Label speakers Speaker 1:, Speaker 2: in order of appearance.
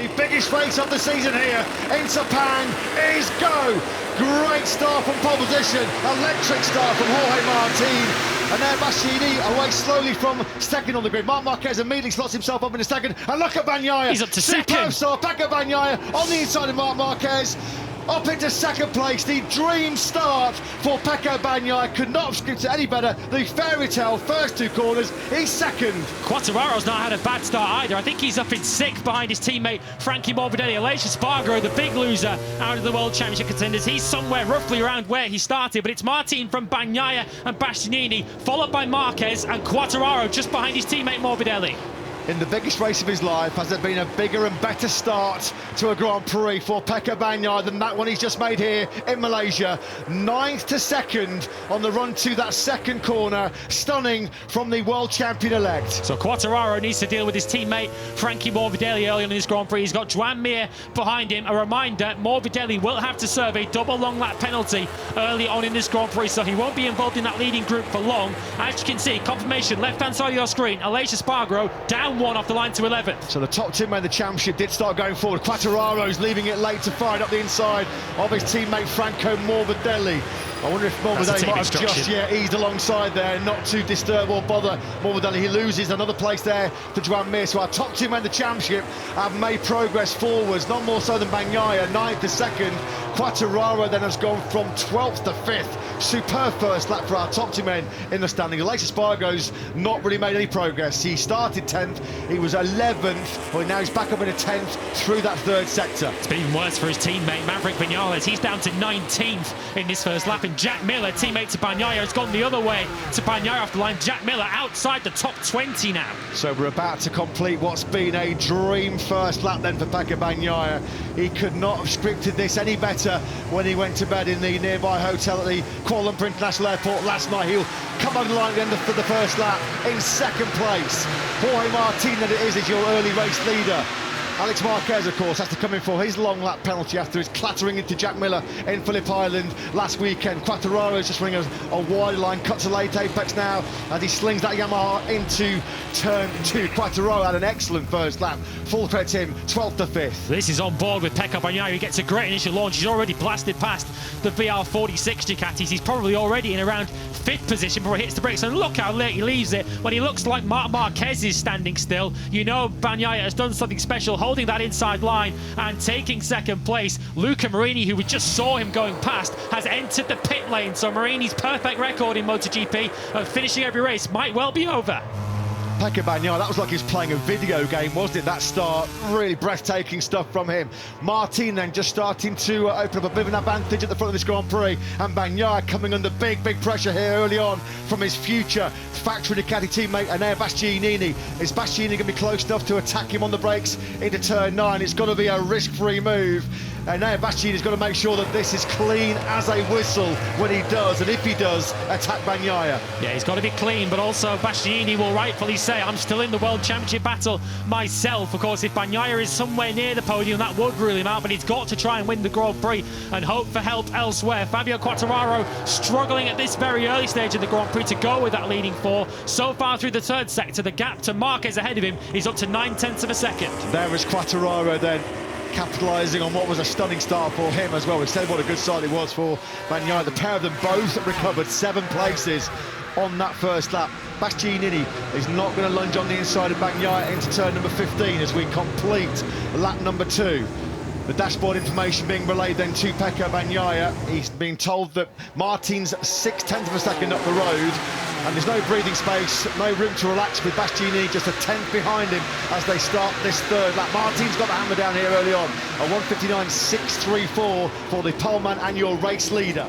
Speaker 1: The biggest race of the season here in Sepang is go. Great start from pole position, electric start from Jorge Martin. And there Bastianini away slowly from second on the grid. Marc Marquez immediately slots himself up into second. And look at Bagnaia.
Speaker 2: He's up to
Speaker 1: Superb
Speaker 2: second.
Speaker 1: start, Pecco Bagnaia on the inside of Marc Marquez. Up into second place, the dream start for Pecco Bagnaia. Could not have scripted any better. The fairy tale first two corners, he's second.
Speaker 2: Quartararo's not had a bad start either. I think he's up in sixth behind his teammate Frankie Morbidelli. Aleix Espargaro, the big loser out of the World Championship contenders. He's somewhere roughly around where he started, but it's Martin from Bagnaia and Bastianini, followed by Marquez and Quartararo just behind his teammate Morbidelli.
Speaker 1: In the biggest race of his life, has there been a bigger and better start to a Grand Prix for Pecco Bagnaia than that one he's just made here in Malaysia? 9th to 2nd on the run to that second corner. Stunning from the world champion-elect.
Speaker 2: So Quartararo needs to deal with his teammate Frankie Morbidelli early on in this Grand Prix. He's got Joan Mir behind him. A reminder, Morbidelli will have to serve a double long lap penalty early on in this Grand Prix, so he won't be involved in that leading group for long. As you can see, confirmation left-hand side of your screen, Aleix Espargaro down one off the line to 11th.
Speaker 1: So the top two men in the championship did start going forward. Quartararo's leaving it late to fire it up the inside of his teammate Franco Morbidelli. I wonder if Morbidelli might have just eased alongside there, not to disturb or bother Morbidelli. He loses another place there to Joan Mir. So our top two men in the championship have made progress forwards, not more so than Bagnaia, 9th to 2nd. Quartararo then has gone from 12th to 5th. Superb first lap for our top two men in the standing. Aleix Espargaro's not really made any progress. He started 10th, he was 11th, well now he's back up in a 10th through that third sector.
Speaker 2: It's been even worse for his teammate Maverick Vinales. He's down to 19th in this first lap, and Jack Miller, teammate to Bagnaia, has gone the other way to Bagnaia off the line. Jack Miller outside the top 20 now.
Speaker 1: So we're about to complete what's been a dream first lap then for Pecco Bagnaia. He could not have scripted this any better when he went to bed in the nearby hotel at the Kuala Lumpur International Airport last night. He'll come over the line at the end of the first lap in second place. Jorge Martin, that it is your early race leader. Alex Marquez, of course, has to come in for his long lap penalty after his clattering into Jack Miller in Phillip Island last weekend. Quartararo's just running a wide line, cuts a late apex now as he slings that Yamaha into turn 2. Quartararo had an excellent first lap. Full credit to him, 12th to 5th.
Speaker 2: This is on board with Pecco Bagnaia. He gets a great initial launch. He's already blasted past the VR46 Ducatis. He's probably already in around 5th position before he hits the brakes. And look how late he leaves it. When he looks like Marc Marquez is standing still, you know Bagnaia has done something special, holding that inside line and taking second place. Luca Marini, who we just saw him going past, has entered the pit lane. So Marini's perfect record in MotoGP of finishing every race might well be over.
Speaker 1: Pecco Bagnaia, that was like he was playing a video game, wasn't it? That start, really breathtaking stuff from him. Martin then just starting to open up a bit of an advantage at the front of this Grand Prix, and Bagnaia coming under big pressure here early on from his future factory Ducati teammate Enea Bastianini. Is Bastianini going to be close enough to attack him on the brakes into turn 9? It's got to be a risk-free move. Enea Bastianini's got to make sure that this is clean as a whistle when he does, and if he does, attack Bagnaia.
Speaker 2: Yeah, he's got to be clean, but also Bastianini will rightfully say, I'm still in the World Championship battle myself. Of course, if Bagnaia is somewhere near the podium, that would rule him out, but he's got to try and win the Grand Prix and hope for help elsewhere. Fabio Quartararo struggling at this very early stage of the Grand Prix to go with that leading 4. So far through the third sector, the gap to Marquez ahead of him is up to 9/10 of a second.
Speaker 1: There is Quartararo then, capitalising on what was a stunning start for him as well. We said what a good start it was for Bagnaia. The pair of them both recovered 7 places on that first lap. Bastianini is not going to lunge on the inside of Bagnaia into turn number 15 as we complete lap number 2. The dashboard information being relayed then to Pecco Bagnaia. He's being told that Martin's 6/10 of a second up the road, and there's no breathing space, no room to relax with Bastianini just a 10th behind him as they start this third lap. Martin's got the hammer down here early on, a 1:59.634 for the poleman and your race leader.